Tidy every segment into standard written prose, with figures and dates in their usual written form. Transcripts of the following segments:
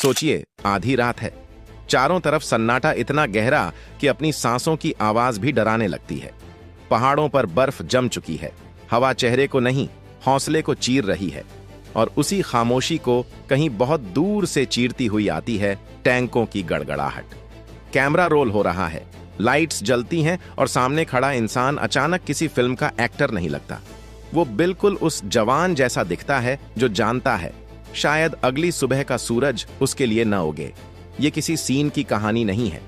सोचिए, आधी रात है, चारों तरफ सन्नाटा इतना गहरा कि अपनी सांसों की आवाज भी डराने लगती है। पहाड़ों पर बर्फ जम चुकी है, हवा चेहरे को नहीं हौसले को चीर रही है, और उसी खामोशी को कहीं बहुत दूर से चीरती हुई आती है टैंकों की गड़गड़ाहट। कैमरा रोल हो रहा है, लाइट्स जलती हैं और सामने खड़ा इंसान अचानक किसी फिल्म का एक्टर नहीं लगता। वो बिल्कुल उस जवान जैसा दिखता है जो जानता है शायद अगली सुबह का सूरज उसके लिए न उगे। ये किसी सीन की कहानी नहीं है,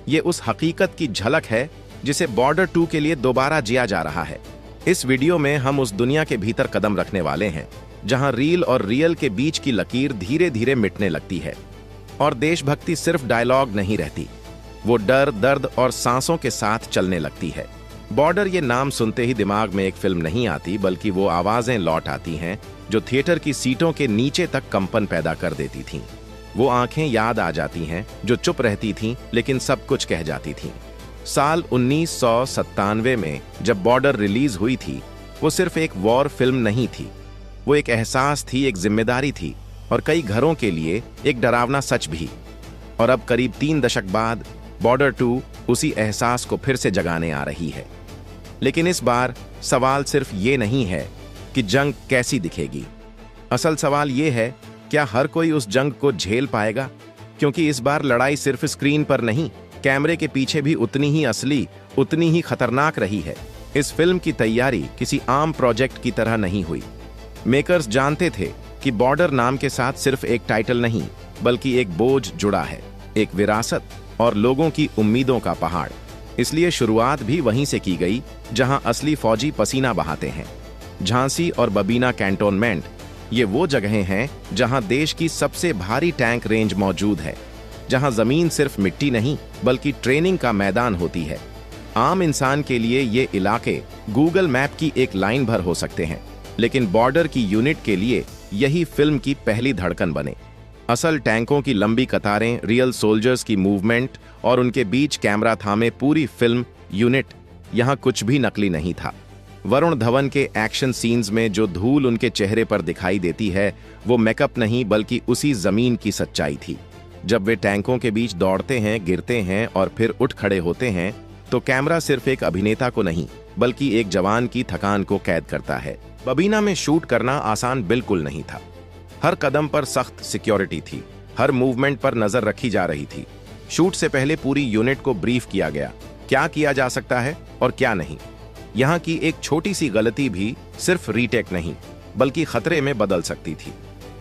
ये उस हकीकत की झलक है जिसे बॉर्डर 2 के लिए दोबारा जिया जा रहा है। इस वीडियो में हम उस दुनिया के भीतर कदम रखने वाले हैं जहां रील और रियल के बीच की लकीर धीरे धीरे मिटने लगती है और देशभक्ति सिर्फ डायलॉग नहीं रहती, वो डर, दर्द और सांसों के साथ चलने लगती है। बॉर्डर ये नाम सुनते ही दिमाग में एक फिल्म नहीं आती, बल्कि वो आवाजें लौट आती हैं जो थिएटर की सीटों के नीचे तक कंपन पैदा कर देती थीं। वो आंखें याद आ जाती हैं जो चुप रहती थीं लेकिन सब कुछ कह जाती थीं। साल 1997 में जब बॉर्डर रिलीज हुई थी, वो सिर्फ एक वॉर फिल्म नहीं थी, वो एक एहसास थी, एक जिम्मेदारी थी और कई घरों के लिए एक डरावना सच भी। और अब करीब 3 दशक बाद बॉर्डर 2 उसी एहसास को फिर से जगाने आ रही है। लेकिन इस बार सवाल सिर्फ ये नहीं है कि जंग कैसी दिखेगी। असल सवाल ये है, क्या हर कोई उस जंग को झेल पाएगा? क्योंकि इस बार लड़ाई सिर्फ स्क्रीन पर नहीं, कैमरे के पीछे भी उतनी ही असली, उतनी ही खतरनाक रही है। इस फिल्म की तैयारी किसी आम प्रोजेक्ट की तरह नहीं हुई। मेकर्स जानते थे कि बॉर्डर नाम के साथ सिर्फ एक टाइटल नहीं, बल्कि एक बोझ जुड़ा है, एक विरासत और लोगों की उम्मीदों का पहाड़। इसलिए शुरुआत भी वहीं से की गई जहां असली फौजी पसीना बहाते हैं। झांसी और बबीना कैंटोनमेंट ये वो जगहें हैं जहां देश की सबसे भारी टैंक रेंज मौजूद है, जहां जमीन सिर्फ मिट्टी नहीं बल्कि ट्रेनिंग का मैदान होती है। आम इंसान के लिए ये इलाके गूगल मैप की एक लाइन भर हो सकते हैं, लेकिन बॉर्डर की यूनिट के लिए यही फिल्म की पहली धड़कन बने। असल टैंकों की लंबी कतारें, रियल सोल्जर्स की मूवमेंट और उनके बीच कैमरा थामे पूरी फिल्म यूनिट, यहां कुछ भी नकली नहीं था। वरुण धवन के एक्शन सीन्स में जो धूल उनके चेहरे पर दिखाई देती है, वो मेकअप नहीं बल्कि उसी जमीन की सच्चाई थी। जब वे टैंकों के बीच दौड़ते हैं, गिरते हैं और फिर उठ खड़े होते हैं, तो कैमरा सिर्फ एक अभिनेता को नहीं बल्कि एक जवान की थकान को कैद करता है। बबीना में शूट करना आसान बिल्कुल नहीं था। हर कदम पर सख्त सिक्योरिटी थी, हर मूवमेंट पर नजर रखी जा रही थी। शूट से पहले पूरी यूनिट को ब्रीफ किया गया, क्या किया जा सकता है और क्या नहीं। यहाँ की एक छोटी सी गलती भी सिर्फ रीटेक नहीं बल्कि खतरे में बदल सकती थी।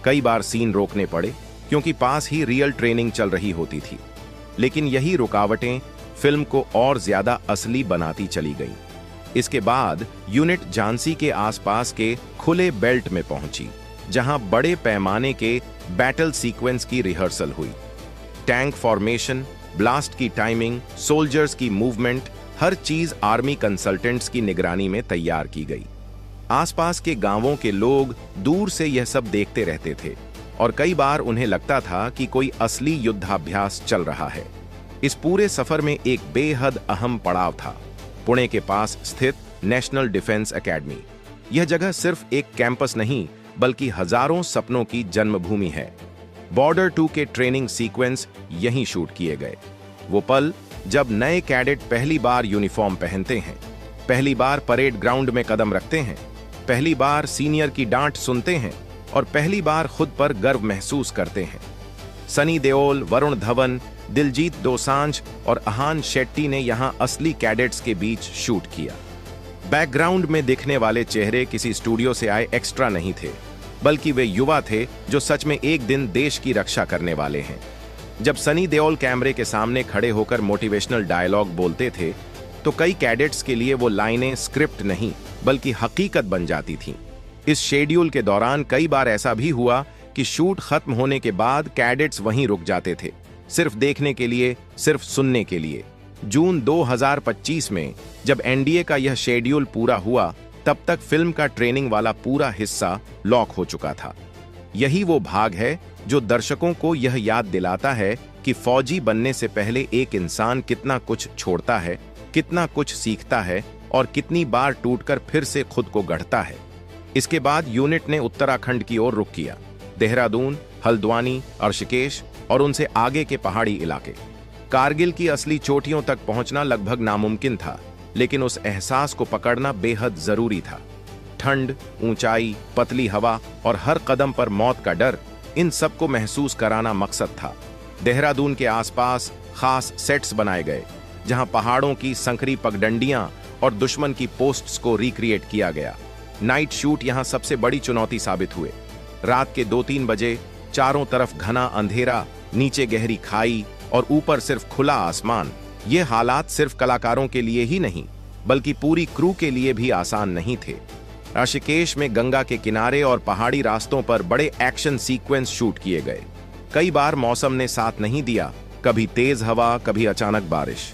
कई बार सीन रोकने पड़े क्योंकि पास ही रियल ट्रेनिंग चल रही होती थी, लेकिन यही रुकावटें फिल्म को और ज्यादा असली बनाती चली गईं। इसके बाद यूनिट झांसी के आसपास के खुले बेल्ट में पहुंची, जहां बड़े पैमाने के बैटल सीक्वेंस की रिहर्सल हुई। टैंक फॉर्मेशन, ब्लास्ट की टाइमिंग, सोल्जर्स की मूवमेंट, हर चीज आर्मी कंसल्टेंट्स की निगरानी में तैयार की गई। आसपास के गांवों के लोग दूर से यह सब देखते रहते थे और कई बार उन्हें लगता था कि कोई असली युद्धाभ्यास चल रहा है। इस पूरे सफर में एक बेहद अहम पड़ाव था, पुणे के पास स्थित नेशनल डिफेंस एकेडमी। यह जगह सिर्फ एक कैंपस नहीं बल्कि हजारों सपनों की जन्मभूमि है। बॉर्डर 2 के ट्रेनिंग सीक्वेंस यहीं शूट किए गए। वो पल जब नए कैडेट पहली बार यूनिफॉर्म पहनते हैं, पहली बार परेड ग्राउंड में कदम रखते हैं, पहली बार सीनियर की डांट सुनते हैं और पहली बार खुद पर गर्व महसूस करते हैं। सनी देओल, वरुण धवन, दिलजीत दोसांझ और अहान शेट्टी ने यहां असली कैडेट्स के बीच शूट किया। बैकग्राउंड में दिखने वाले चेहरे किसी स्टूडियो से आए एक्स्ट्रा नहीं थे, बल्कि वे युवा थे जो सच में एक दिन देश की रक्षा करने वाले हैं। जब सनी देओल कैमरे के सामने खड़े होकर मोटिवेशनल डायलॉग बोलते थे, तो कई कैडेट्स के लिए वो लाइनें स्क्रिप्ट नहीं बल्कि हकीकत बन जाती थीं। इस शेड्यूल के दौरान कई बार ऐसा भी हुआ कि शूट खत्म होने के बाद कैडेट्स वहीं रुक जाते थे, सिर्फ देखने के लिए, सिर्फ सुनने के लिए। जून 2025 में जब एनडीए का यह शेड्यूल पूरा हुआ, तब तक फिल्म का ट्रेनिंग वाला पूरा हिस्सा लॉक हो चुका था। यही वो भाग है जो दर्शकों को यह याद दिलाता है कि फौजी बनने से पहले एक इंसान कितना कुछ छोड़ता है, कितना कुछ सीखता है और कितनी बार टूटकर फिर से खुद को गढ़ता है। इसके बाद यूनिट ने उत्तराखंड की ओर रुख किया। देहरादून, हल्द्वानी, ऋषिकेश और उनसे आगे के पहाड़ी इलाके। कारगिल की असली चोटियों तक पहुंचना लगभग नामुमकिन था, लेकिन उस एहसास को पकड़ना बेहद जरूरी था। ठंड, ऊंचाई, पतली हवा और हर कदम पर मौत का डर, इन सब को महसूस कराना मकसद था। देहरादून के आसपास खास सेट्स बनाए गए, जहां पहाड़ों की संकरी पगडंडियां और दुश्मन की पोस्ट्स को रिक्रिएट किया गया। नाइट शूट यहां सबसे बड़ी चुनौती साबित हुए। रात के 2-3 बजे चारों तरफ घना अंधेरा, नीचे गहरी खाई और ऊपर सिर्फ खुला आसमान। ये हालात सिर्फ कलाकारों के लिए ही नहीं, बल्कि पूरी क्रू के लिए भी आसान नहीं थे। ऋषिकेश में गंगा के किनारे और पहाड़ी रास्तों पर बड़े एक्शन सीक्वेंस शूट किए गए। कई बार मौसम ने साथ नहीं दिया, कभी तेज हवा, कभी अचानक बारिश।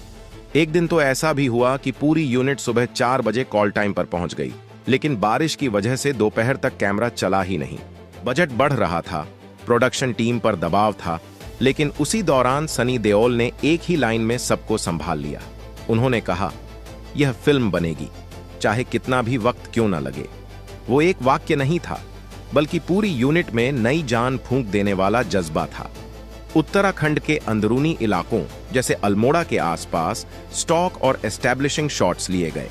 एक दिन तो ऐसा भी हुआ कि पूरी यूनिट सुबह 4 बजे कॉल टाइम पर पहुंच गई, लेकिन बारिश की वजह से दोपहर तक कैमरा चला ही नहीं। बजट बढ़ रहा था, प्रोडक्शन टीम पर दबाव था, लेकिन उसी दौरान सनी देओल ने एक ही लाइन में सबको संभाल लिया। उन्होंने कहा, यह फिल्म बनेगी, चाहे कितना भी वक्त क्यों न लगे। वो एक वाक्य नहीं था, बल्कि पूरी यूनिट में नई जान फूंक देने वाला जज्बा था। उत्तराखंड के अंदरूनी इलाकों जैसे अल्मोड़ा के आसपास स्टॉक और एस्टैब्लिशिंग शॉट्स लिए गए।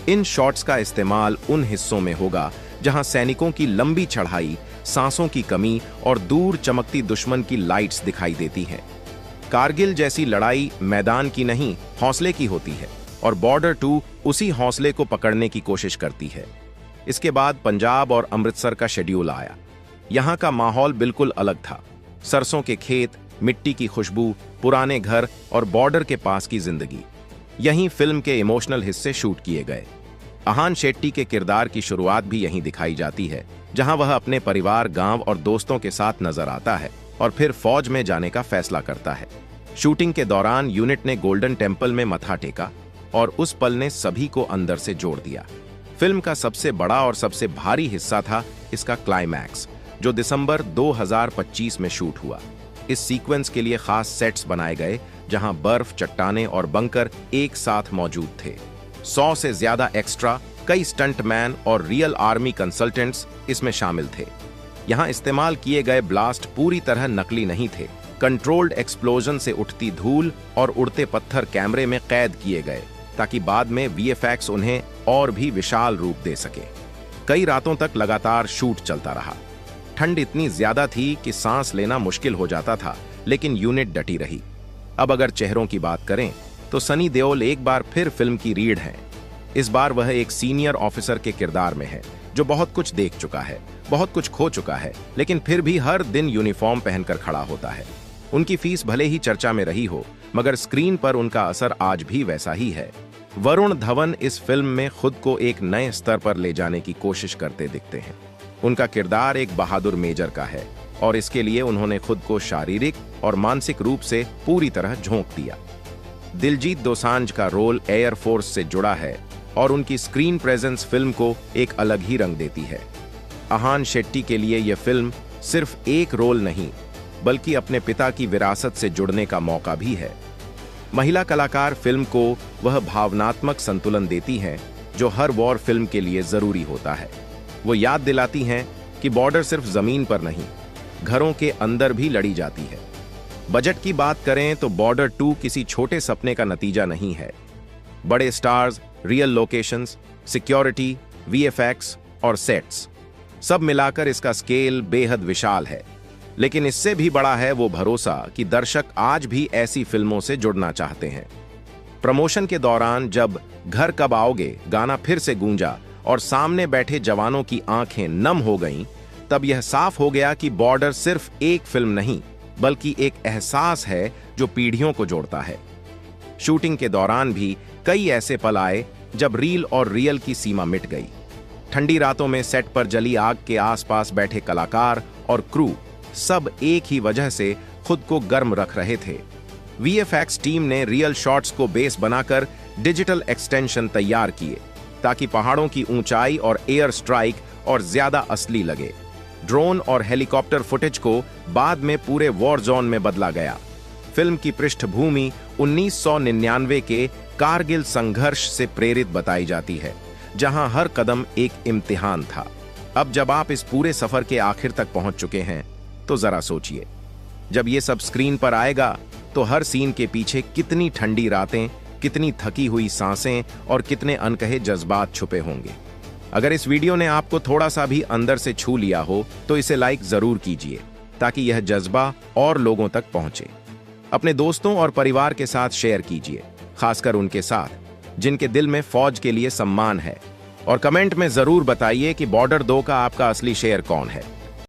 इन शॉट्स का इस्तेमाल उन हिस्सों में होगा जहां सैनिकों की लंबी चढ़ाई, सांसों की कमी और दूर चमकती दुश्मन की लाइट्स दिखाई देती हैं। कारगिल जैसी लड़ाई मैदान की नहीं, हौसले की होती है, और बॉर्डर 2 उसी हौसले को पकड़ने की कोशिश करती है। इसके बाद पंजाब और अमृतसर का शेड्यूल आया। यहां का माहौल बिल्कुल अलग था। सरसों के खेत, मिट्टी की खुशबू, पुराने घर और बॉर्डर के पास की जिंदगी। यहीं फिल्म के इमोशनल हिस्से शूट किए गए। अहान शेट्टी के किरदार की शुरुआत भी यहीं दिखाई जाती है, जहां वह अपने परिवार, गांव और दोस्तों के साथ नजर आता है और फिर फौज में जाने का फैसला करता है। शूटिंग के दौरान यूनिट ने गोल्डन टेम्पल में मथा टेका और उस पल ने सभी को अंदर से जोड़ दिया। फिल्म का सबसे बड़ा और सबसे भारी हिस्सा था इसका क्लाइमैक्स, जो दिसंबर 2025 में शूट हुआ। इस सीक्वेंस के लिए खास सेट्स बनाए गए, जहां बर्फ, चट्टानें और बंकर एक साथ मौजूद थे। 100 से ज्यादा एक्स्ट्रा, कई स्टंटमैन और रियल आर्मी कंसल्टेंट्स इसमें शामिल थे। यहां इस्तेमाल किए गए ब्लास्ट पूरी तरह नकली नहीं थे। कंट्रोल्ड एक्सप्लोजन से उठती धूल और उड़ते पत्थर कैमरे में कैद किए गए, ताकि बाद में वीएफएक्स उन्हें और भी विशाल रूप दे सके। कई रातों तक लगातार शूट चलता रहा। ठंड इतनी ज्यादा थी कि सांस लेना मुश्किल हो जाता था, लेकिन यूनिट डटी रही। अब अगर चेहरों की बात करें तो सनी देओल एक बार फिर फिल्म की रीढ़ हैं। इस बार वह एक सीनियर ऑफिसर के किरदार में है, जो बहुत कुछ देख चुका है, बहुत कुछ खो चुका है, लेकिन फिर भी हर दिन यूनिफॉर्म पहनकर खड़ा होता है। उनकी फीस भले ही चर्चा में रही हो, मगर स्क्रीन पर उनका असर आज भी वैसा ही है। वरुण धवन इस फिल्म में खुद को एक नए स्तर पर ले जाने की कोशिश करते दिखते हैं। उनका किरदार एक बहादुर मेजर का है और इसके लिए उन्होंने खुद को शारीरिक और मानसिक रूप से पूरी तरह झोंक दिया। दिलजीत दोसांझ का रोल एयर फोर्स से जुड़ा है और उनकी स्क्रीन प्रेजेंस फिल्म को एक अलग ही रंग देती है। अहान शेट्टी के लिए यह फिल्म सिर्फ एक रोल नहीं, बल्कि अपने पिता की विरासत से जुड़ने का मौका भी है। महिला कलाकार फिल्म को वह भावनात्मक संतुलन देती हैं जो हर वॉर फिल्म के लिए जरूरी होता है। वो याद दिलाती हैं कि बॉर्डर सिर्फ जमीन पर नहीं, घरों के अंदर भी लड़ी जाती है। बजट की बात करें तो बॉर्डर 2 किसी छोटे सपने का नतीजा नहीं है। बड़े stars, real locations, security, VFX और सेट्स, सब मिलाकर इसका स्केल बेहद विशाल है। लेकिन इससे भी बड़ा है वो भरोसा कि दर्शक आज भी ऐसी फिल्मों से जुड़ना चाहते हैं। प्रमोशन के दौरान जब घर कब आओगे गाना फिर से गूंजा और सामने बैठे जवानों की आंखें नम हो गईं, तब यह साफ हो गया कि बॉर्डर सिर्फ एक फिल्म नहीं, बल्कि एक एहसास है जो पीढ़ियों को जोड़ता है। शूटिंग के दौरान भी कई ऐसे पल आए जब रील और रियल की सीमा मिट गई। ठंडी रातों में सेट पर जली आग के आसपास बैठे कलाकार और क्रू सब एक ही वजह से खुद को गर्म रख रहे थे। वीएफएक्स टीम ने रियल शॉट्स को बेस बनाकर डिजिटल एक्सटेंशन तैयार किए, ताकि पहाड़ों की ऊंचाई और एयर स्ट्राइक और ज्यादा असली लगे। ड्रोन और हेलीकॉप्टर फुटेज को बाद में पूरे वॉर जोन में बदला गया। फिल्म की पृष्ठभूमि 1999 के कारगिल संघर्ष से प्रेरित बताई जाती है, जहां हर कदम एक इम्तिहान था। अब जब आप इस पूरे सफर के आखिर तक पहुंच चुके हैं, तो जरा सोचिए, जब ये सब स्क्रीन पर आएगा तो हर सीन के पीछे कितनी ठंडी रातें, कितनी थकी हुई सांसें और कितने अनकहे जज्बात छुपे होंगे। अगर इस वीडियो ने आपको थोड़ा सा भी अंदर से छू लिया हो तो इसे लाइक जरूर कीजिए, ताकि यह जज्बा और लोगों तक पहुंचे। अपने दोस्तों और परिवार के साथ शेयर कीजिए, खासकर उनके साथ जिनके दिल में फौज के लिए सम्मान है। और कमेंट में जरूर बताइए कि बॉर्डर 2 का आपका असली शेर कौन है।